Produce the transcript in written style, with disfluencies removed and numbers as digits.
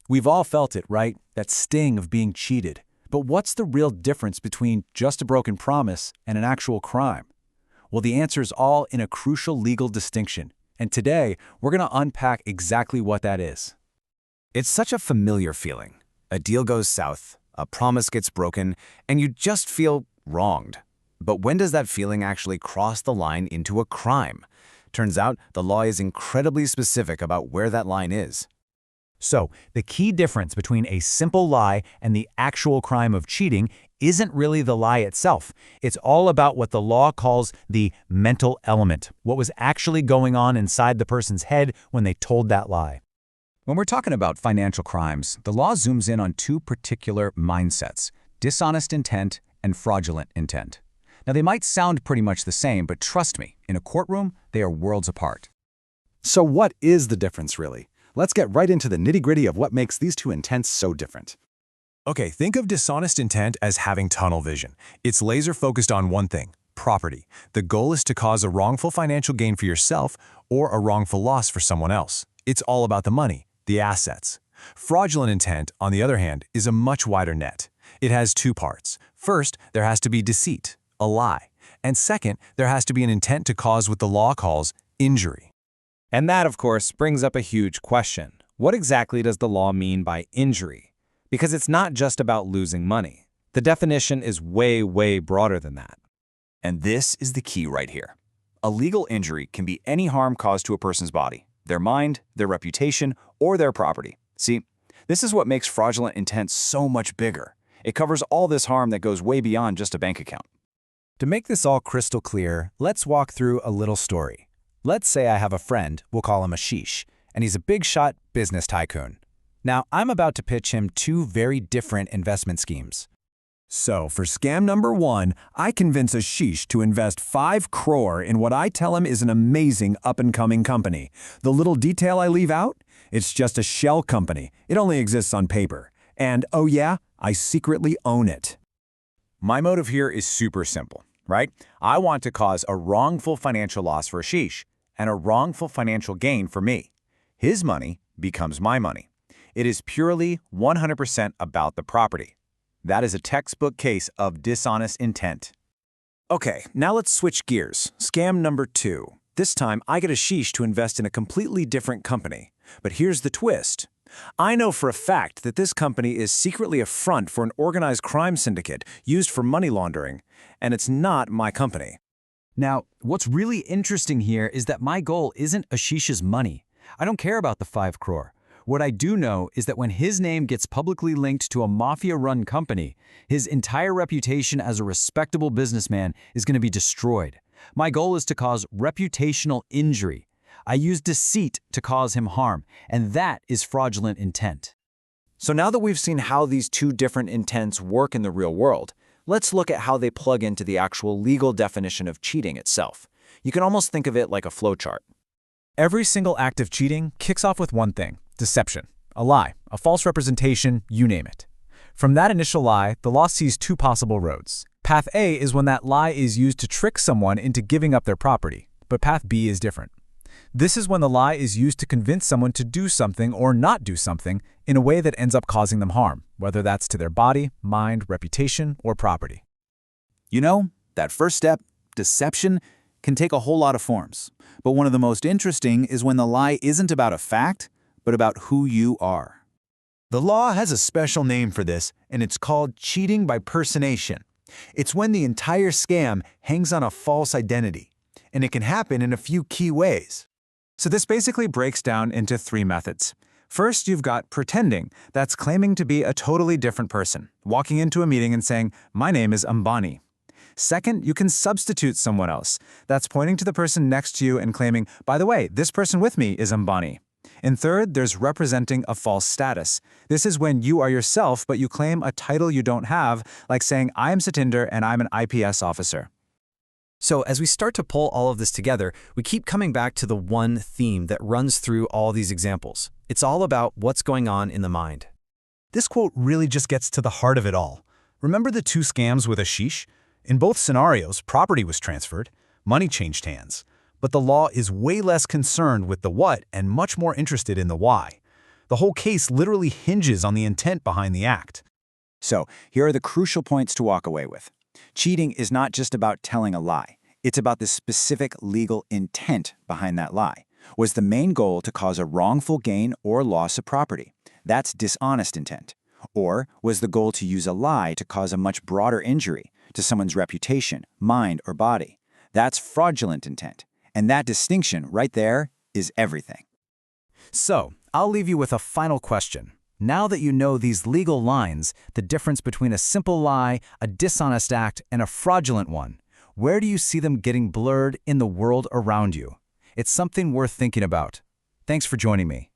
We've all felt it, right? That sting of being cheated. But what's the real difference between just a broken promise and an actual crime? Well, the answer is all in a crucial legal distinction. And today, we're going to unpack exactly what that is. It's such a familiar feeling. A deal goes south, a promise gets broken, and you just feel wronged. But when does that feeling actually cross the line into a crime? Turns out the law is incredibly specific about where that line is. So, the key difference between a simple lie and the actual crime of cheating isn't really the lie itself. It's all about what the law calls the mental element, what was actually going on inside the person's head when they told that lie. When we're talking about financial crimes, the law zooms in on two particular mindsets: dishonest intent and fraudulent intent. Now, they might sound pretty much the same, but trust me, in a courtroom, they are worlds apart. So what is the difference, really? Let's get right into the nitty-gritty of what makes these two intents so different. Okay, think of dishonest intent as having tunnel vision. It's laser-focused on one thing: property. The goal is to cause a wrongful financial gain for yourself or a wrongful loss for someone else. It's all about the money, the assets. Fraudulent intent, on the other hand, is a much wider net. It has two parts. First, there has to be deceit, a lie. And second, there has to be an intent to cause what the law calls injury. And that, of course, brings up a huge question. What exactly does the law mean by injury? Because it's not just about losing money. The definition is way, way broader than that. And this is the key right here. A legal injury can be any harm caused to a person's body, their mind, their reputation, or their property. See, this is what makes fraudulent intent so much bigger. It covers all this harm that goes way beyond just a bank account. To make this all crystal clear, let's walk through a little story. Let's say I have a friend, we'll call him Ashish, and he's a big-shot business tycoon. Now, I'm about to pitch him two very different investment schemes. So, for scam number one, I convince Ashish to invest 5 crore in what I tell him is an amazing up-and-coming company. The little detail I leave out? It's just a shell company. It only exists on paper. And, oh yeah, I secretly own it. My motive here is super simple, right? I want to cause a wrongful financial loss for Ashish and a wrongful financial gain for me. His money becomes my money. It is purely 100% about the property. That is a textbook case of dishonest intent. Okay, now let's switch gears. Scam number 2. This time, I get Ashish to invest in a completely different company. But here's the twist. I know for a fact that this company is secretly a front for an organized crime syndicate used for money laundering, and it's not my company. Now, what's really interesting here is that my goal isn't Ashish's money. I don't care about the 5 crore. What I do know is that when his name gets publicly linked to a mafia-run company, his entire reputation as a respectable businessman is going to be destroyed. My goal is to cause reputational injury. I use deceit to cause him harm, and that is fraudulent intent. So now that we've seen how these two different intents work in the real world, let's look at how they plug into the actual legal definition of cheating itself. You can almost think of it like a flowchart. Every single act of cheating kicks off with one thing: deception, a lie, a false representation, you name it. From that initial lie, the law sees two possible roads. Path A is when that lie is used to trick someone into giving up their property, but path B is different. This is when the lie is used to convince someone to do something or not do something in a way that ends up causing them harm, whether that's to their body, mind, reputation, or property. You know, that first step, deception, can take a whole lot of forms. But one of the most interesting is when the lie isn't about a fact, but about who you are. The law has a special name for this, and it's called cheating by personation. It's when the entire scam hangs on a false identity, and it can happen in a few key ways. So this basically breaks down into 3 methods. First, you've got pretending. That's claiming to be a totally different person, walking into a meeting and saying, "My name is Ambani." Second, you can substitute someone else. That's pointing to the person next to you and claiming, "By the way, this person with me is Ambani." And third, there's representing a false status. This is when you are yourself, but you claim a title you don't have, like saying, "I am Satinder and I'm an IPS officer." So as we start to pull all of this together, we keep coming back to the one theme that runs through all these examples. It's all about what's going on in the mind. This quote really just gets to the heart of it all. Remember the 2 scams with Ashish? In both scenarios, property was transferred, money changed hands. But the law is way less concerned with the what and much more interested in the why. The whole case literally hinges on the intent behind the act. So, here are the crucial points to walk away with. Cheating is not just about telling a lie. It's about the specific legal intent behind that lie. Was the main goal to cause a wrongful gain or loss of property? That's dishonest intent. Or was the goal to use a lie to cause a much broader injury to someone's reputation, mind, or body? That's fraudulent intent. And that distinction right there is everything. So, I'll leave you with a final question. Now that you know these legal lines, the difference between a simple lie, a dishonest act, and a fraudulent one, where do you see them getting blurred in the world around you? It's something worth thinking about. Thanks for joining me.